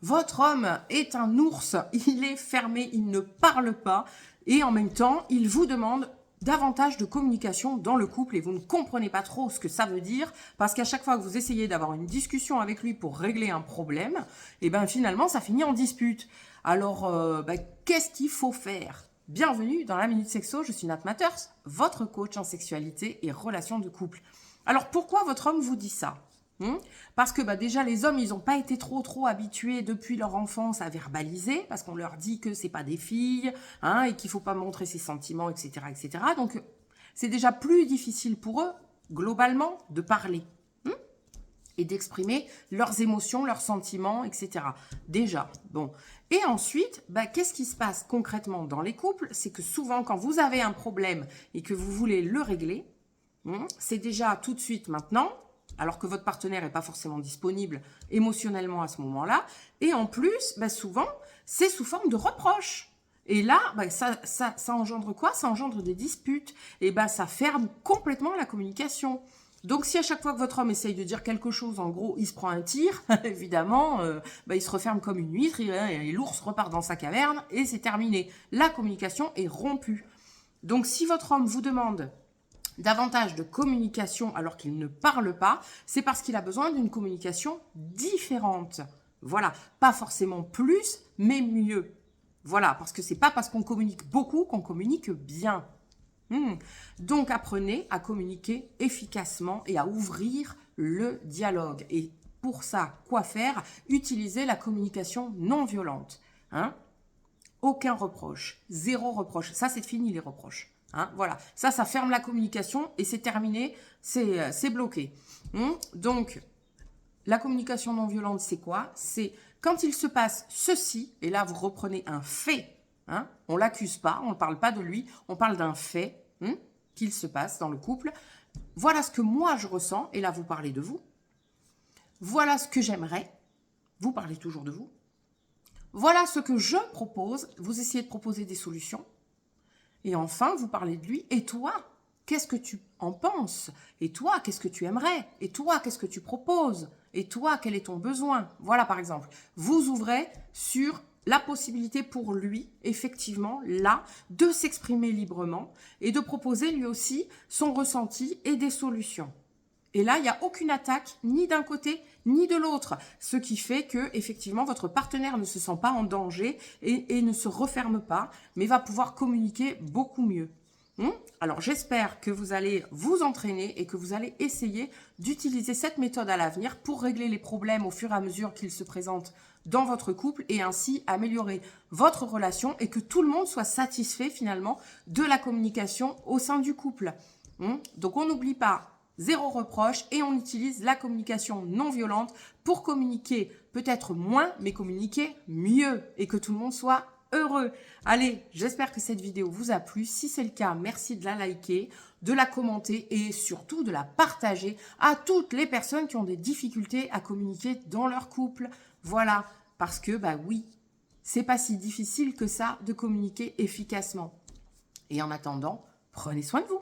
Votre homme est un ours, il est fermé, il ne parle pas et en même temps, il vous demande davantage de communication dans le couple et vous ne comprenez pas trop ce que ça veut dire parce qu'à chaque fois que vous essayez d'avoir une discussion avec lui pour régler un problème, et ben finalement ça finit en dispute. Alors qu'est-ce qu'il faut faire? Bienvenue dans la Minute Sexo, je suis Nat Matters, votre coach en sexualité et relations de couple. Alors pourquoi votre homme vous dit ça? Parce que déjà les hommes ils n'ont pas été trop habitués depuis leur enfance à verbaliser parce qu'on leur dit que c'est pas des filles et qu'il faut pas montrer ses sentiments, etc. Donc c'est déjà plus difficile pour eux globalement de parler et d'exprimer leurs émotions, leurs sentiments, etc. Déjà, bon. Et ensuite, qu'est-ce qui se passe concrètement dans les couples? C'est que souvent quand vous avez un problème et que vous voulez le régler, c'est déjà tout de suite maintenant, alors que votre partenaire n'est pas forcément disponible émotionnellement à ce moment-là. Et en plus, souvent, c'est sous forme de reproches. Et là, ça engendre quoi? Ça engendre des disputes. Et ça ferme complètement la communication. Donc, si à chaque fois que votre homme essaye de dire quelque chose, en gros, il se prend un tir, évidemment, il se referme comme une huître, et l'ours repart dans sa caverne, et c'est terminé. La communication est rompue. Donc, si votre homme vous demande davantage de communication alors qu'il ne parle pas, c'est parce qu'il a besoin d'une communication différente. Voilà, pas forcément plus, mais mieux. Voilà, parce que c'est pas parce qu'on communique beaucoup qu'on communique bien. Donc apprenez à communiquer efficacement et à ouvrir le dialogue. Et pour ça, quoi faire? Utilisez la communication non violente. Aucun reproche, zéro reproche. Ça, c'est fini les reproches. Voilà, ça ferme la communication et c'est terminé, c'est bloqué. Donc, la communication non violente, c'est quoi? C'est quand il se passe ceci, et là, vous reprenez un fait. On ne l'accuse pas, on ne parle pas de lui, on parle d'un fait qu'il se passe dans le couple. Voilà ce que moi, je ressens, et là, vous parlez de vous. Voilà ce que j'aimerais, vous parlez toujours de vous. Voilà ce que je propose, vous essayez de proposer des solutions. Et enfin, vous parlez de lui. Et toi, qu'est-ce que tu en penses? Et toi, qu'est-ce que tu aimerais? Et toi, qu'est-ce que tu proposes? Et toi, quel est ton besoin? Voilà, par exemple. Vous ouvrez sur la possibilité pour lui, effectivement, là, de s'exprimer librement et de proposer lui aussi son ressenti et des solutions. Et là, il n'y a aucune attaque, ni d'un côté, ni de l'autre. Ce qui fait que, effectivement, votre partenaire ne se sent pas en danger et ne se referme pas, mais va pouvoir communiquer beaucoup mieux. Alors, j'espère que vous allez vous entraîner et que vous allez essayer d'utiliser cette méthode à l'avenir pour régler les problèmes au fur et à mesure qu'ils se présentent dans votre couple et ainsi améliorer votre relation et que tout le monde soit satisfait, finalement, de la communication au sein du couple. Donc, on n'oublie pas zéro reproche et on utilise la communication non violente pour communiquer peut-être moins, mais communiquer mieux et que tout le monde soit heureux. Allez, j'espère que cette vidéo vous a plu. Si c'est le cas, merci de la liker, de la commenter et surtout de la partager à toutes les personnes qui ont des difficultés à communiquer dans leur couple. Voilà, parce que oui, c'est pas si difficile que ça de communiquer efficacement. Et en attendant, prenez soin de vous.